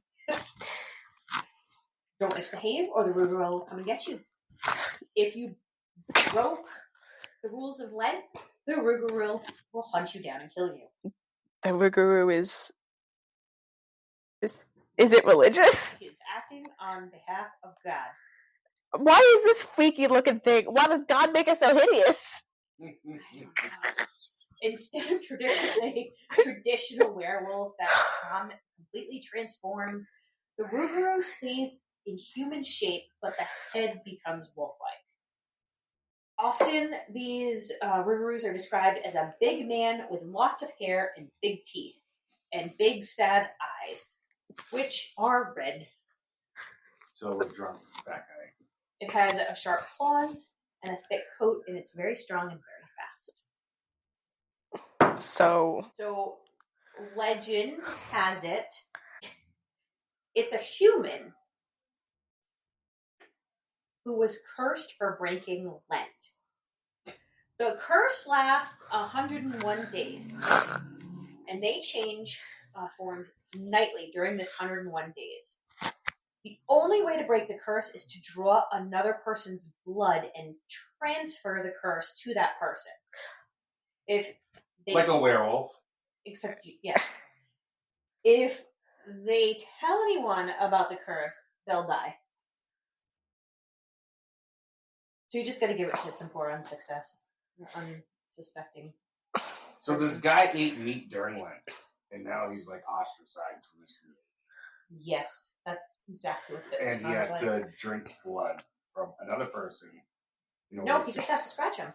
Don't misbehave, or the Rougarou will come and get you. If you broke the rules of Lent, the Rougarou will hunt you down and kill you. The Rougarou is it religious? He is acting on behalf of God. Why is this freaky looking thing? Why does God make it so hideous? Instead of traditional werewolf that completely transforms, the Rougarou stays in human shape, but the head becomes wolf-like. Often, these Rougarous are described as a big man with lots of hair and big teeth, and big, sad eyes, which are red. So we're drunk, that guy. It has a sharp claws and a thick coat, and it's very strong and very fast. So legend has it, it's a human who was cursed for breaking Lent. The curse lasts 101 days, and they change forms nightly during this 101 days. The only way to break the curse is to draw another person's blood and transfer the curse to that person. If they, like a werewolf. Except, yes. If they tell anyone about the curse, they'll die. So you just got to give it to some poor unsuspecting. So this guy ate meat during Lent, and now he's like ostracized from his community. Yes, that's exactly what this and he has to drink blood from another person. No, he just has to scratch him.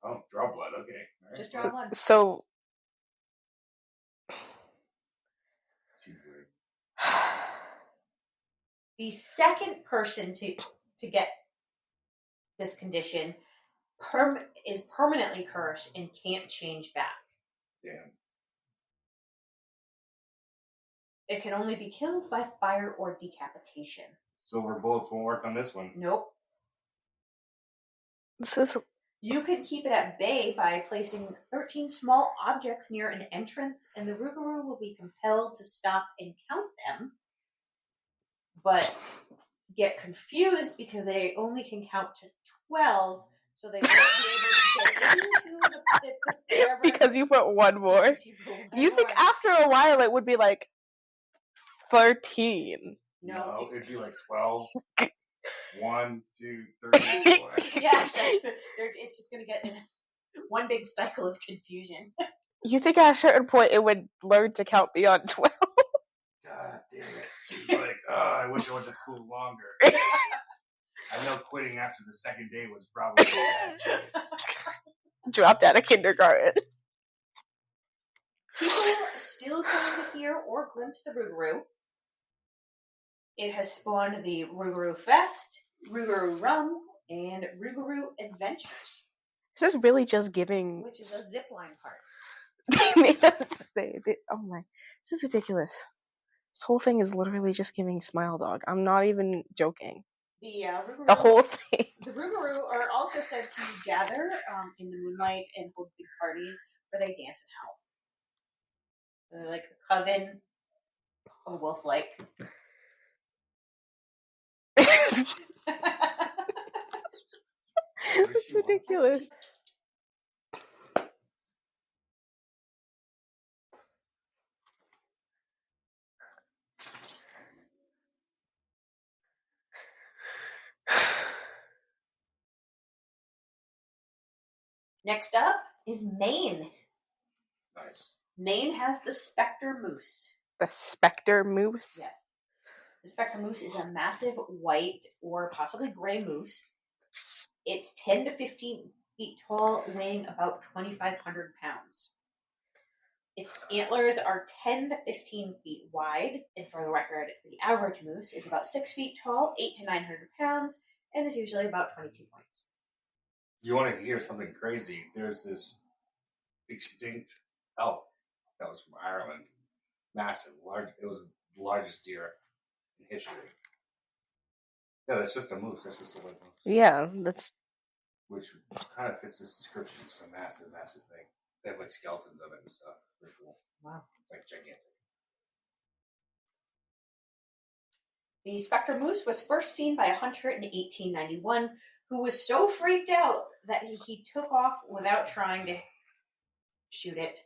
Oh, draw blood. Okay. Right. Just draw blood. So. The second person to get this condition is permanently cursed and can't change back. Damn. It can only be killed by fire or decapitation. Silver bullets won't work on this one. Nope. You can keep it at bay by placing 13 small objects near an entrance, and the Rougarou will be compelled to stop and count them, but get confused because they only can count to 12, so they won't be able to get into the because you put one more. You think after a while it would be like 13? No, it'd be like 12. 1, 2, 3, 4. Yes, it's just going to get in one big cycle of confusion. You think at a certain point it would learn to count beyond 12? God damn it. He's like, I wish I went to school longer. I know quitting after the second day was probably a bad choice. Dropped out of kindergarten. People still claim to hear or glimpse the Rougarou. It has spawned the Rougarou Fest, Rougarou Rum, and Rougarou Adventures. This is really just giving... Which is a zipline park. They made us say, oh my... This is ridiculous. This whole thing is literally just giving Smile Dog. I'm not even joking. The whole thing. The Rougarou are also said to gather in the moonlight and hold big parties where they dance and howl. They're like a coven of a wolf-like. It's ridiculous. Next up is Maine. Nice. Maine has the specter moose. The specter moose? Yes. The specter moose is a massive white or possibly gray moose. It's 10 to 15 feet tall, weighing about 2,500 pounds. Its antlers are 10 to 15 feet wide, and for the record, the average moose is about 6 feet tall, 8 to 900 pounds, and is usually about 22 points. You want to hear something crazy? There's this extinct elk that was from Ireland. Massive, large. It was the largest deer in history. Yeah, that's just a moose. That's just a white moose. Yeah, that's... Which kind of fits this description. It's a massive, massive thing. They have like skeletons of it and stuff. Pretty cool. Wow. It's like gigantic. The specter moose was first seen by a hunter in 1891 who was so freaked out that he took off without trying to shoot it.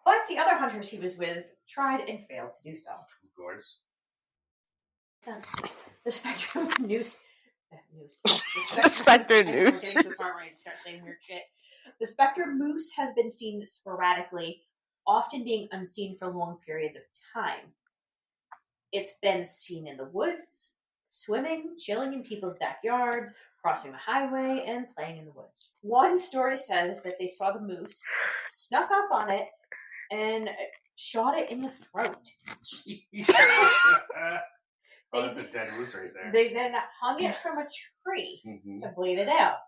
But the other hunters he was with tried and failed to do so. Of course. The specter moose. The specter moose. We're getting to the part where I start saying weird shit. The specter moose has been seen sporadically, often being unseen for long periods of time. It's been seen in the woods, swimming, chilling in people's backyards, crossing the highway, and playing in the woods. One story says that they saw the moose, snuck up on it, and shot it in the throat. Oh, that's a dead moose right there. They then hung it from a tree to bleed it out.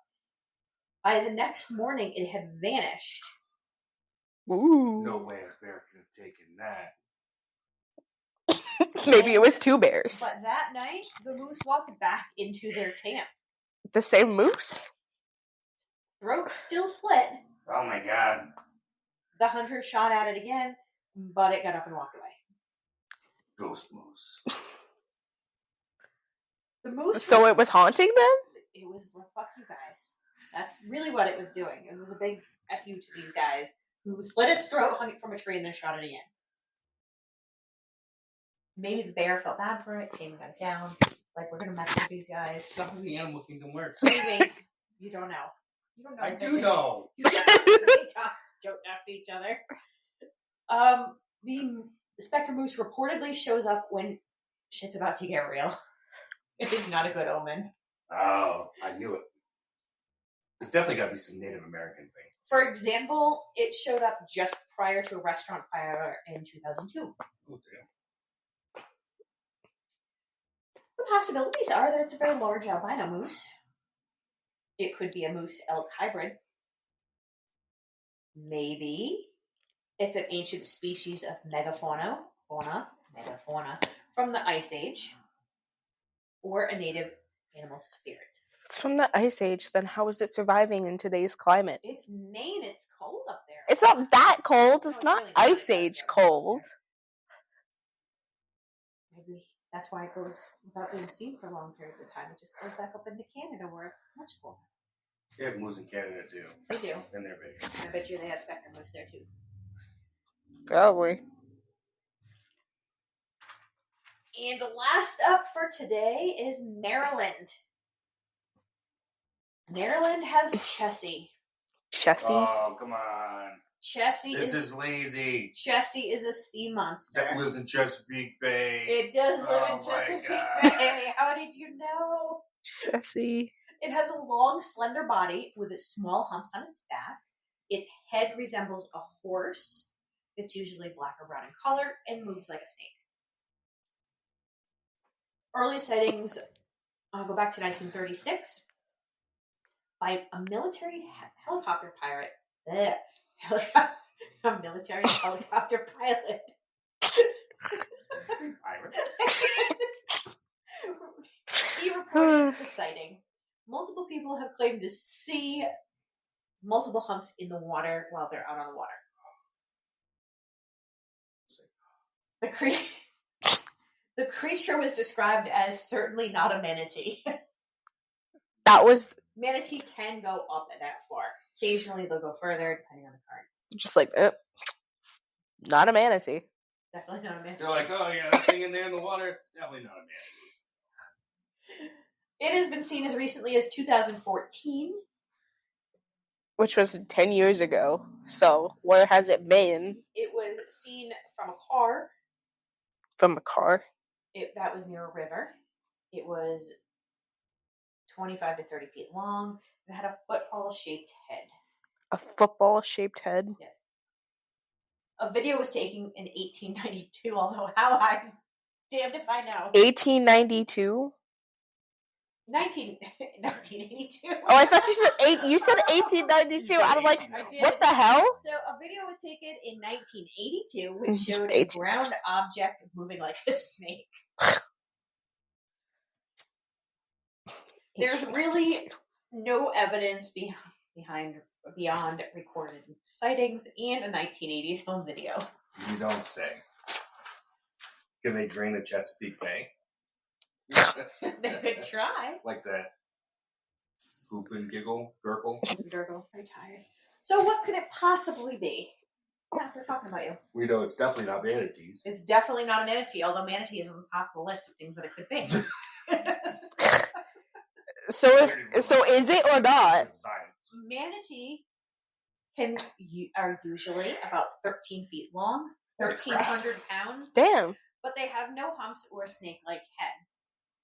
By the next morning, it had vanished. Ooh. No way a bear could have taken that. Maybe it was 2 bears. But that night, the moose walked back into their camp. The same moose? Throat still slit. Oh my god. The hunter shot at it again, but it got up and walked away. Ghost moose. The moose. So it was haunting them? It was like, fuck you guys. That's really what it was doing. It was a big F you to these guys who slit its throat, hung it from a tree, and then shot it again. Maybe the bear felt bad for it, came and got it down. Like, we're gonna mess with these guys. Stuff in the animal kingdom works. Maybe. You don't know. You don't know. I do know. They don't talk to each other. The spectre moose reportedly shows up when shit's about to get real. It is not a good omen. Oh, I knew it. It's definitely got to be some Native American thing. For example, it showed up just prior to a restaurant fire in 2002. Oh, damn. The possibilities are that it's a very large albino moose. It could be a moose-elk hybrid. Maybe it's an ancient species of megafauna from the Ice Age, or a native animal spirit. If it's from the Ice Age, then how is it surviving in today's climate? It's Maine. It's cold up there. It's not that cold. It's it's not really Ice Age cold. Maybe that's why it goes without being seen for long periods of time. It just goes back up into Canada where it's much colder. They have moose in Canada too. They do. And they're big. I bet you they have spectre moose there too. Probably. And last up for today is Maryland. Maryland has Chessie. Chessie? Oh, come on. Chessie is lazy. Chessie is a sea monster. That lives in Chesapeake Bay. It does live in Chesapeake Bay. How did you know? Chessie. It has a long, slender body with small humps on its back. Its head resembles a horse. It's usually black or brown in color and moves like a snake. Early sightings go back to 1936 by a military helicopter pilot. A military helicopter pilot. He reported the sighting. Multiple people have claimed to see multiple humps in the water while they're out on the water. The creature was described as certainly not a manatee. Manatee can go up that far. Occasionally they'll go further depending on the currents. Just like, not a manatee. Definitely not a manatee. They're like, oh yeah, that thing in there in the water, it's definitely not a manatee. It has been seen as recently as 2014. Which was 10 years ago. So, where has it been? It was seen from a car. From a car? That was near a river. It was 25 to 30 feet long. It had a football-shaped head. A football-shaped head? Yes. A video was taken in 1892, although how I'm damned if I know. 1892? 1982. Oh, I thought you said 1892. I was like, what the hell? So a video was taken in 1982, which showed a ground object moving like a snake. There's really no evidence beyond recorded sightings and a 1980s home video. You don't say. Can they drain the Chesapeake Bay? They could try. Like that Foop and Gurgle? Gurgle, very tired. So what could it possibly be? Yeah, they're talking about you. We know it's definitely not manatees. It's definitely not a manatee, although manatee is on the top of the list of things that it could be. So is it or not? Science. Manatee are usually about 13 feet long, 1,300 pounds. Damn. But they have no humps or a snake-like head.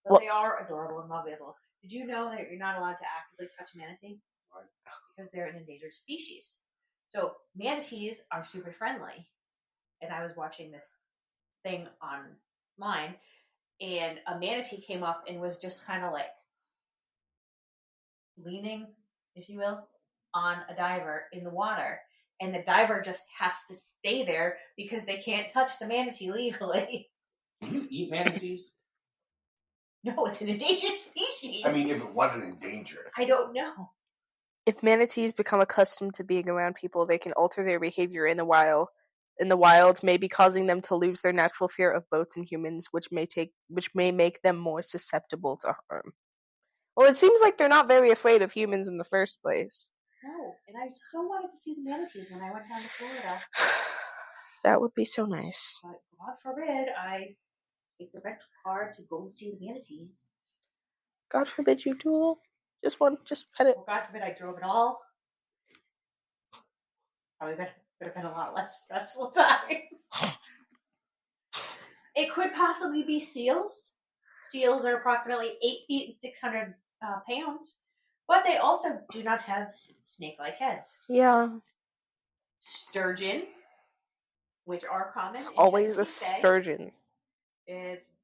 But they are adorable and lovable. Did you know that you're not allowed to actively touch manatee? Why? Because they're an endangered species. So manatees are super friendly. And I was watching this thing online, and a manatee came up and was just kind of like leaning, if you will, on a diver in the water. and the diver just has to stay there because they can't touch the manatee legally. Can you eat manatees? No, it's an endangered species. I mean, if it wasn't endangered. I don't know. If manatees become accustomed to being around people, they can alter their behavior in the wild, maybe causing them to lose their natural fear of boats and humans, which may make them more susceptible to harm. Well, it seems like they're not very afraid of humans in the first place. No, and I so wanted to see the manatees when I went down to Florida. That would be so nice. But God forbid I take the rental car to go and see the manatees. God forbid you do just pet it. Well, God forbid I drove at all. Probably would have been a lot less stressful time. It could possibly be seals. Seals are approximately 8 feet and 600 pounds, but they also do not have snake-like heads. Yeah. Sturgeon, which are common. It's in always a Chesapeake sturgeon.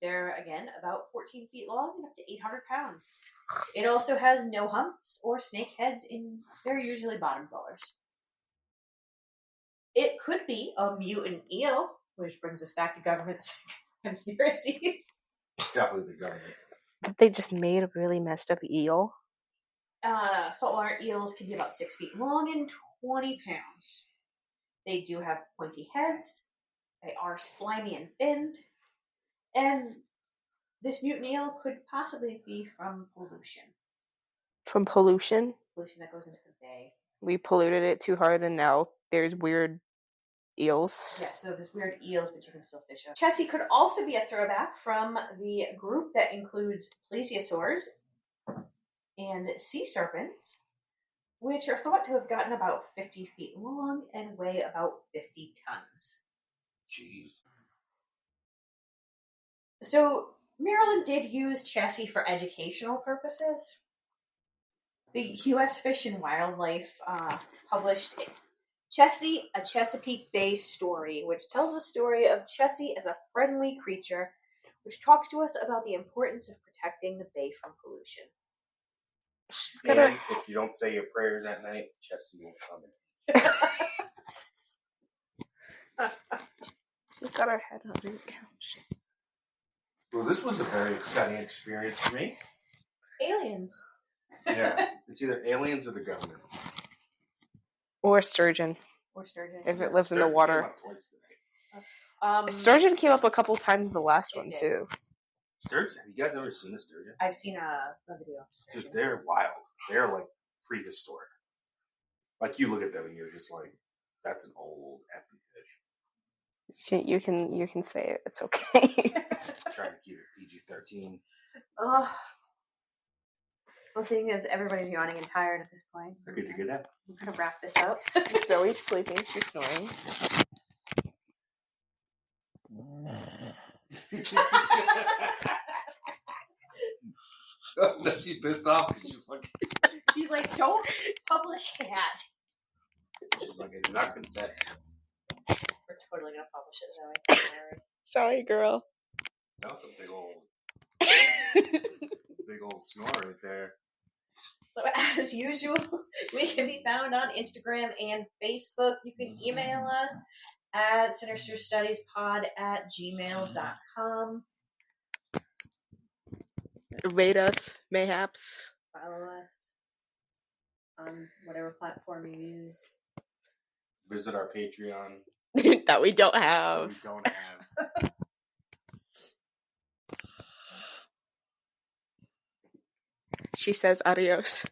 They're, again, about 14 feet long and up to 800 pounds. It also has no humps or snake heads, and they're usually bottom dwellers. It could be a mutant eel, which brings us back to government conspiracies. Definitely the government. They just made a really messed up eel. Saltwater eels can be about 6 feet long and 20 pounds. They do have pointy heads. They are slimy and thinned. And this mutant eel could possibly be from pollution. From pollution? Pollution that goes into the bay. We polluted it too hard and now there's weird eels. Yes, so there's weird eels, but you can still fish them. Chessie could also be a throwback from the group that includes plesiosaurs and sea serpents, which are thought to have gotten about 50 feet long and weigh about 50 tons. Jeez. So Maryland did use Chessie for educational purposes. The U.S. Fish and Wildlife published Chessie, a Chesapeake Bay Story, which tells the story of Chessie as a friendly creature, which talks to us about the importance of protecting the bay from pollution. And if you don't say your prayers at night, Chessie won't come in. She's got her head under the couch. Well, this was a very exciting experience for me. Aliens. Yeah, it's either aliens or the government. Or sturgeon. If it lives in the water. Came up twice today. Sturgeon came up a couple times in the last one, too. Sturgeon? Have you guys ever seen a sturgeon? I've seen a video of sturgeon. Dude, they're wild. They're like prehistoric. Like you look at them and you're just like, that's an old effing fish. You can say it. It's okay. Trying to keep it PG-13. Well, seeing as everybody's yawning and tired at this point, I get to get out. I'm going to wrap this up. Zoe's sleeping. She's snoring. She's pissed off because she's like, don't publish that. She's like, I do not consent. We're totally going to publish it, Zoe. Sorry, girl. That was a big old snore right there. So as usual, we can be found on Instagram and Facebook. You can email us at sinisterstudiespod@gmail.com. Rate us, mayhaps. Follow us on whatever platform you use. Visit our Patreon. That we don't have. She says adios.